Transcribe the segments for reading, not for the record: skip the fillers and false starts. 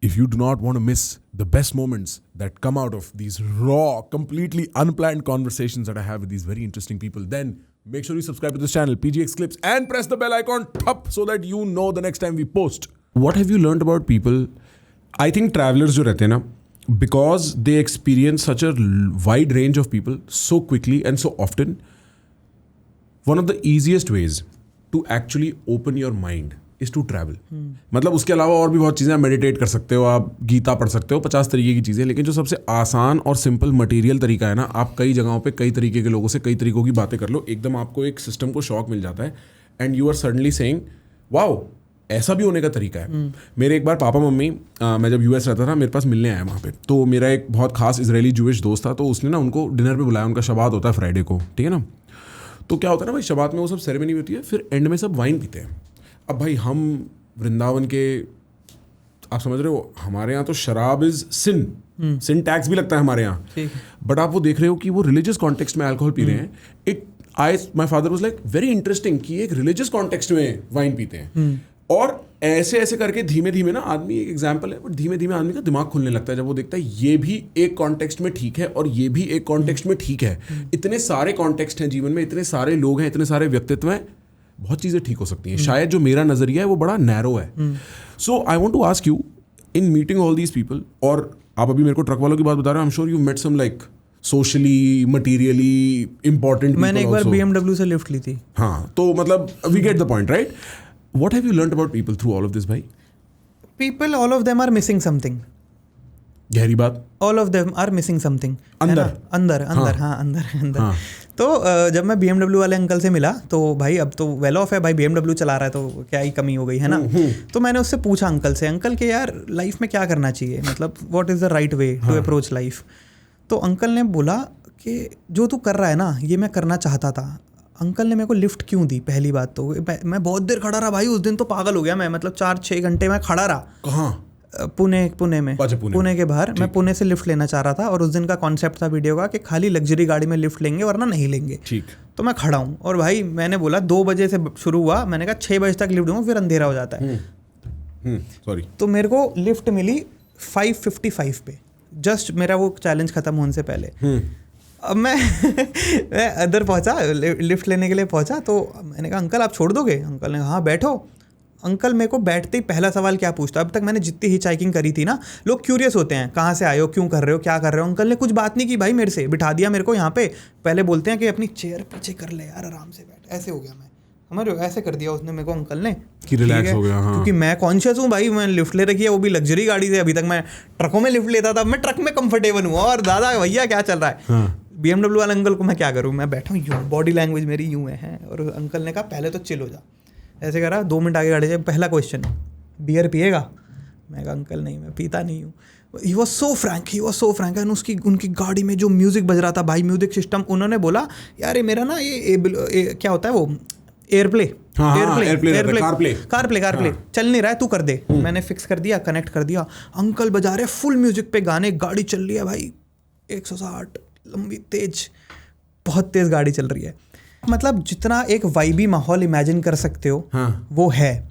if you do not want to miss the best moments that come out of these raw, completely unplanned conversations that I have with these very interesting people, then make sure you subscribe to this channel, PGX Clips, and press the bell icon up so that you know the next time we post. What have you learned about people? I think travelers जो रहते हैं ना, because they experience such a wide range of people so quickly and so often, one of the easiest ways to actually open your mind is to travel. मतलब उसके अलावा और भी बहुत चीज़ें, आप मेडिटेट कर सकते हो, आप गीता पढ़ सकते हो, 50 तरीके की चीज़ें, लेकिन जो सबसे आसान और सिंपल मटेरियल तरीका है ना, आप कई जगहों पे कई तरीके के लोगों से कई तरीकों की बातें कर लो, एकदम आपको एक सिस्टम को शॉक मिल जाता है and you are suddenly saying wow, ऐसा भी होने का तरीका है। मेरे एक बार पापा मम्मी, मैं जब यूएस रहता था, मेरे पास मिलने आया वहाँ पे, तो मेरा एक बहुत खास इजरायली जूइश दोस्त था, तो उसने ना उनको डिनर पे बुलाया, उनका शबात होता है फ्राइडे को, ठीक है ना। तो क्या होता है ना भाई, शबात में वो सब सेरेमनी होती है, फिर एंड में सब वाइन पीते हैं। अब भाई हम वृंदावन के, आप समझ रहे हो, हमारे यहाँ तो शराब इज सिन टैक्स भी लगता है हमारे यहाँ, बट आप वो देख रहे हो कि वो रिलीजियस कॉन्टेक्स्ट में अल्कोहल पी रहे हैं। It my father was like very interesting कि एक रिलीजियस कॉन्टेक्स्ट में वाइन पीते हैं, और ऐसे ऐसे करके धीमे धीमे ना, आदमी एक एग्जाम्पल है, बट धीमे धीमे आदमी का दिमाग खुलने लगता है जब वो देखता है ये भी एक कॉन्टेक्स्ट में ठीक है और ये भी एक कॉन्टेक्स्ट में ठीक है। इतने सारे कॉन्टेक्स्ट हैं जीवन में, इतने सारे लोग हैं, इतने सारे व्यक्तित्व हैं, बहुत चीज़ें ठीक हो सकती हैं। शायद जो मेरा नज़रिया है वो बड़ा नैरो है। So I want to ask you, in meeting all these people, और आप अभी मेरे को ट्रक वालों की बात बता रहे हो, I am sure you met some like socially, materially important. मैंने एक बार BMW से लिफ्ट ली थी। हाँ, तो मतलब we get the point, right? What have you learned about people through all of this, भाई? People, all of them are missing something. गहरी बात। All of them are missing something. अंदर। हाँ। तो जब मैं BMW वाले अंकल से मिला, तो भाई अब तो वेल ऑफ है भाई, BMW चला रहा है तो क्या ही कमी हो गई है ना। तो मैंने उससे पूछा अंकल के यार लाइफ में क्या करना चाहिए, मतलब what is the right way to approach life. तो अंकल ने बोला कि जो तू कर रहा है ना, ये मैं करना चाहता था। अंकल ने मेरे को लिफ्ट क्यों दी? पहली बात तो मैं बहुत देर खड़ा रहा भाई, उस दिन तो पागल हो गया मैं, मतलब 4-6 घंटे मैं खड़ा रहा। कहाँ? पुणे में। पुणे के बाहर। मैं पुणे से लिफ्ट लेना चाह रहा था, और उस दिन का कॉन्सेप्ट था वीडियो का कि खाली लग्जरी गाड़ी में लिफ्ट लेंगे वरना नहीं लेंगे। ठीक। तो मैं खड़ा हूँ, और भाई मैंने बोला 2 बजे से शुरू हुआ, मैंने कहा 6 बजे तक लिफ्ट दूंगा, फिर अंधेरा हो जाता है। सॉरी। तो मेरे को लिफ्ट मिली 5:55 पे, जस्ट मेरा वो चैलेंज खत्म होने से पहले। अब मैं अंदर पहुंचा, लिफ्ट लेने के लिए पहुंचा, तो मैंने कहा अंकल आप छोड़ दोगे? अंकल ने कहा हाँ बैठो। अंकल मेरे को बैठते ही पहला सवाल क्या पूछता, अब तक मैंने जितनी हिचहाइकिंग करी थी ना, लोग क्यूरियस होते हैं कहाँ से आए हो, क्यों कर रहे हो, क्या कर रहे हो। अंकल ने कुछ बात नहीं की भाई मेरे से, बिठा दिया मेरे को यहाँ पे। पहले बोलते हैं कि अपनी चेयर पीछे कर ले यार, आराम से बैठ, ऐसे हो गया मैं, समझ रहे हो, ऐसे कर दिया उसने मेरे को अंकल ने कि रिलैक्स हो गया। हाँ। क्योंकि मैं कॉन्शियस हूँ भाई, मैं लिफ्ट ले रखी है, वो भी लग्जरी गाड़ी से। अभी तक मैं ट्रकों में लिफ्ट लेता था, मैं ट्रक में कंफर्टेबल हूँ, और दादा भैया क्या चल रहा है। हाँ। BMW वाले अंकल को मैं क्या करूँ, मैं बैठा हूँ यूँ, बॉडी लैंग्वेज मेरी यूँ है। और अंकल ने कहा पहले तो चिल हो जा, ऐसे करा। 2 मिनट आगे गाड़ी से पहला क्वेश्चन, बियर पिएगा? मैं कहा अंकल नहीं, मैं पीता नहीं हूँ। He was so Frank and उनकी गाड़ी में जो म्यूज़िक बज रहा था भाई, म्यूज़िक सिस्टम, उन्होंने बोला यार ये मेरा ना ये क्या होता है वो एयरप्ले कारप्ले चल नहीं रहा है, तू कर दे। मैंने फिक्स कर दिया, कनेक्ट कर दिया। अंकल बजा रहे फुल म्यूजिक पे गाने, गाड़ी चल रही है भाई 160, लंबी तेज, बहुत तेज गाड़ी चल रही है। मतलब जितना एक वाइबी माहौल इमेजिन कर सकते हो, हाँ। वो है।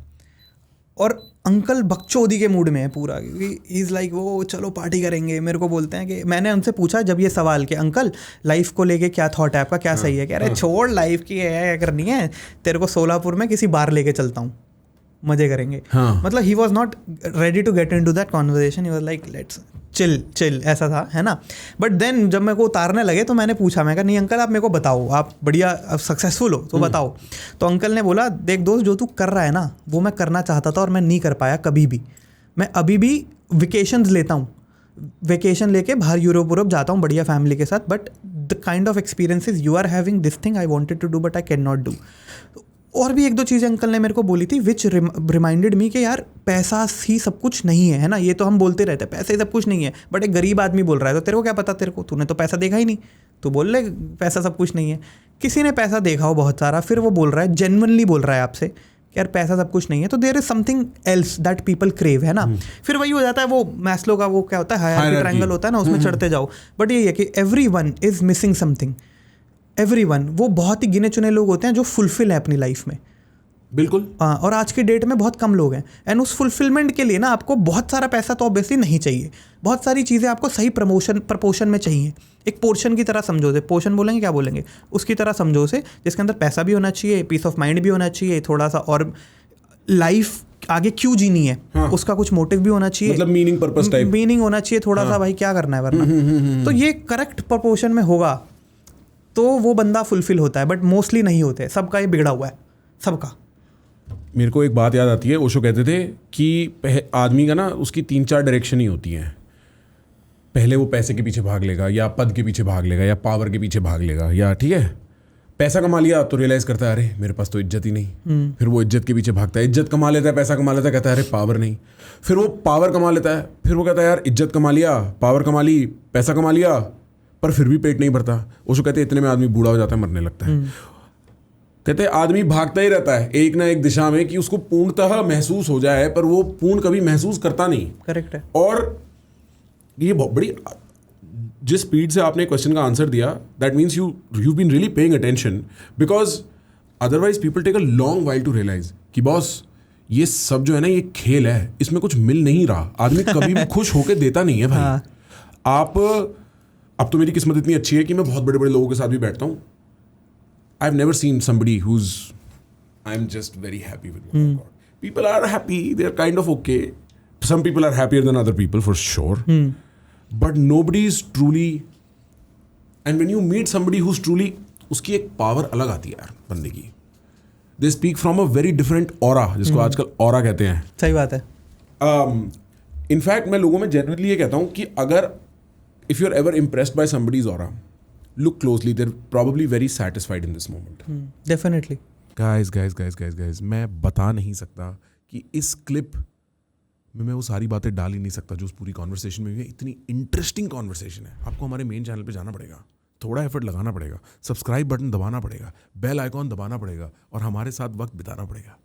और अंकल बकचोदी के मूड में है पूरा, क्योंकि ही इज़ लाइक वो चलो पार्टी करेंगे। मेरे को बोलते हैं कि मैंने उनसे पूछा जब ये सवाल कि अंकल लाइफ को लेके क्या थॉट है आपका, क्या सही है? कह रहे छोड़ लाइफ की है, क्या करनी है, तेरे को सोलापुर में किसी बार लेके चलता हूँ, मजे करेंगे। हाँ। मतलब he was not ready to get in to that conversation, he was like let's chill ऐसा था, है ना। बट देन जब मेरे को उतारने लगे तो मैंने पूछा, मैं कहा नहीं अंकल आप मेरे को बताओ, आप बढ़िया सक्सेसफुल हो तो बताओ। तो अंकल ने बोला देख दोस्त, जो तू कर रहा है ना वो मैं करना चाहता था और मैं नहीं कर पाया कभी भी। मैं अभी भी वेकेशंस लेता हूँ, वेकेशन लेके बाहर यूरोप जाता हूँ बढ़िया फैमिली के साथ, but the kind of experiences you are having, this thing I wanted to do but I can not do. और भी 1-2 चीज़ें अंकल ने मेरे को बोली थी विच रिमाइंडेड मी कि यार पैसा ही सब कुछ नहीं है ना। ये तो हम बोलते रहते हैं पैसा ही सब कुछ नहीं है, बट एक गरीब आदमी बोल रहा है तो तेरे को क्या पता, तेरे को, तूने तो पैसा देखा ही नहीं, तू बोल ले पैसा सब कुछ नहीं है। किसी ने पैसा देखा हो बहुत सारा, फिर वो बोल रहा है, जेन्युइनली बोल रहा है आपसे कि यार पैसा सब कुछ नहीं है, तो there is something else that people crave, है ना। फिर वही हो जाता है वो मैस्लो का वो क्या होता है, हायरार्की ट्रायंगल होता है ना, उसमें चढ़ते जाओ। बट ये है कि everyone is missing something, everyone, वो बहुत ही गिने चुने लोग होते हैं जो फुलफिल है अपनी लाइफ में, बिल्कुल। हाँ, और आज की डेट में बहुत कम लोग हैं। एंड उस फुलफिलमेंट के लिए ना आपको बहुत सारा पैसा तो ऑब्वियसली नहीं चाहिए, बहुत सारी चीज़ें आपको सही प्रपोर्शन में चाहिए। एक पोर्शन की तरह समझो, से पोर्शन बोलेंगे क्या बोलेंगे, उसकी तरह समझो से, जिसके अंदर पैसा भी होना चाहिए, पीस ऑफ माइंड भी होना चाहिए, थोड़ा सा और लाइफ आगे क्यों जीनी है, हाँ। उसका कुछ मोटिव भी होना चाहिए, मतलब मीनिंग पर्पस टाइप, मीनिंग होना चाहिए थोड़ा सा, भाई क्या करना है वरना। तो ये करेक्ट प्रपोर्शन में होगा तो वो बंदा फुलफिल होता है, बट मोस्टली नहीं होते, सबका ये बिगड़ा हुआ है, सबका। मेरे को एक बात याद आती है, ओशो कहते थे कि आदमी का ना उसकी 3-4 डायरेक्शन ही होती हैं। पहले वो पैसे के पीछे भाग लेगा, या पद के पीछे भाग लेगा, या पावर के पीछे भाग लेगा, या ठीक है पैसा कमा लिया तो रियलाइज करता है अरे मेरे पास तो इज्जत ही नहीं, फिर वो इज्जत के पीछे भागता है, इज्जत कमा लेता है, पैसा कमा लेता है, कहता है अरे पावर नहीं, फिर वो पावर कमा लेता है, फिर वो कहता है यार इज्जत कमा लिया, पावर कमा ली, पैसा कमा लिया, पर फिर भी पेट नहीं भरता। ओशो कहते हैं इतने में आदमी बूढ़ा हो जाता है, मरने लगता है। कहते हैं आदमी भागता ही रहता है एक ना एक दिशा में कि उसको पूर्णतः महसूस हो जाए, पर वो पूर्ण कभी महसूस करता नहीं। करेक्ट है। और ये बहुत बड़ी, जिस स्पीड से आपने क्वेश्चन का आंसर दिया, that means you been really paying attention, because otherwise people take a long while to realize कि बॉस ये सब जो है ना ये खेल है, इसमें कुछ मिल नहीं रहा, आदमी कभी भी खुश होकर देता नहीं है भाई। हाँ। आप, अब तो मेरी किस्मत इतनी अच्छी है कि मैं बहुत बड़े बड़े लोगों के साथ भी बैठता हूँ। I've never seen somebody I'm just very happy with what I've got. People are happy, they're kind of okay. Some people are happier than other people for sure. But nobody is truly, and when you meet somebody who's truly, उसकी एक power अलग आती है यार बंदे की। They speak from a very different aura, जिसको आजकल aura कहते हैं। सही बात है। In fact, मैं लोगों में generally ये कहता हूँ कि अगर if you're ever impressed by somebody's aura, look closely, they're probably very satisfied in this moment. Definitely. Guys, मैं बता नहीं सकता कि इस क्लिप में मैं वो सारी बातें डाल ही नहीं सकता जो उस पूरी कॉन्वर्सेशन में हुई है। इतनी इंटरेस्टिंग कॉन्वर्सेशन है। आपको हमारे मेन चैनल पे जाना पड़ेगा, थोड़ा एफर्ट लगाना पड़ेगा, सब्सक्राइब बटन दबाना पड़ेगा, बेल आइकॉन दबाना पड़ेगा और हमारे साथ वक्त बिताना पड़ेगा।